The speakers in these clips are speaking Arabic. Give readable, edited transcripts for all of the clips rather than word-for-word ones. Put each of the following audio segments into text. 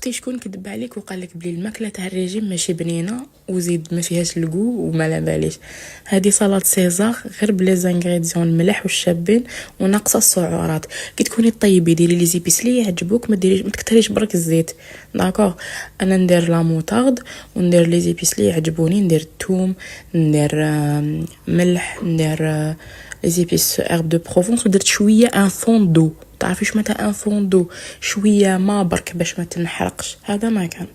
اختي شكون كذب عليك وقال لك بلي الماكله تاع الريجيم ماشي بنينه وزيد ما فيهاش الكو وما لا باليش؟ هذه سلطه سيزار غير بلي زانغريديون الملح والشابين وناقصه السعرات. كي تكوني طيبي ديري لي زيبيس لي يعجبوك، ما ديريش ما تكثريش برك الزيت. داكوغ، انا ندير لا موطارد وندير لي زيبيس لي يعجبوني، ندير الثوم، ندير ملح، ندير لي زيبيس هرب دو بروفونس، ودرت شويه ان فون دو. تعرفي شو معناتها ان فون دو؟ شويه ما برك باش ما تنحرقش، هذا ما كان.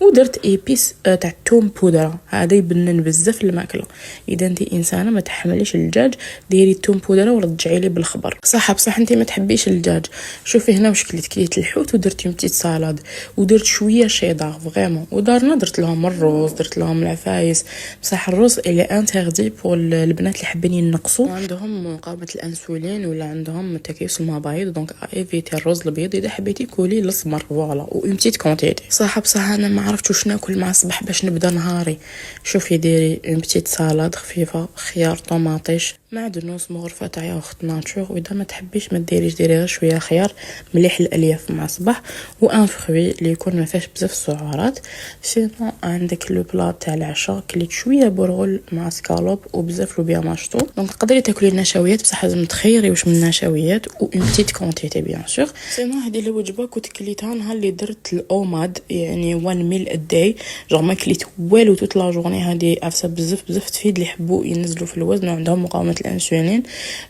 ودرت ايبيس تاع الثوم بودره، هذا يبنن بزاف الماكله. اذا انت انسانه ما تحمليش الدجاج ديري الثوم بودره ورجعي لي بالخبر. صح بصح انت ما تحبيش الدجاج. شوفي هنا واش كليت الحوت ودرت يوم بتيت سالاد ودرت شويه شيدار فريمون. ودارنا درت لهم الرز، درت لهم العفايس. بصح الرز اللي انتردي بور البنات اللي حابين ينقصوا عندهم مقاومه الانسولين ولا عندهم تكيس المبايض، دونك ايفيتي الرز الابيض. اذا حبيتي كولي الاسمر فوالا اون بتيت كونتيتي. صح انا ما عرفت واش ناكل مع الصباح باش نبدا نهاري. شوفي ديري اون بتيت سالاد خفيفه، خيار، طوماطيش، معدنوس، مغرفه تاع ياغورت ناتور. واذا ما تحبيش ما ديريش، ديري غير شويه خيار، مليح الالياف مع الصباح، وان فروي اللي يكون ما فيهاش بزاف السعرات. سينو عندك لو بلا تاع العشاء كليت شويه برغل مع سكالوب وبزاف لوبيا ماشطو. دونك تقدري تاكلي النشويات بصح لازم تخيري واش من النشويات و اون بتيت كونتيتي بيان سور. سينو هذه الوجبه كنت كليتها نهار اللي درت الاوماد، يعني 1 ميل اداي. جوغ ما كليت والو توت لا جورني. هذه افسه بزاف تفيد اللي يحبوا ينزلوا في الوزن وعندهم مقاومه الانسولين.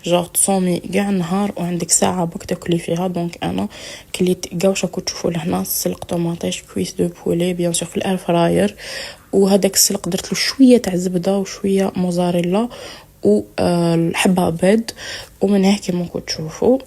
جوغ تصومي كاع النهار وعندك ساعه بك تاكلي فيها. دونك انا كليت كاوشه كنت تشوفوا لهنا سلق طوماطيش كويس دو بولي بيان سور في الاير فراير، وهذاك السلق درت له شويه تاع زبده وشويه موزاريلا و الحبه بيض، ومن هيك كيما كنت تشوفوا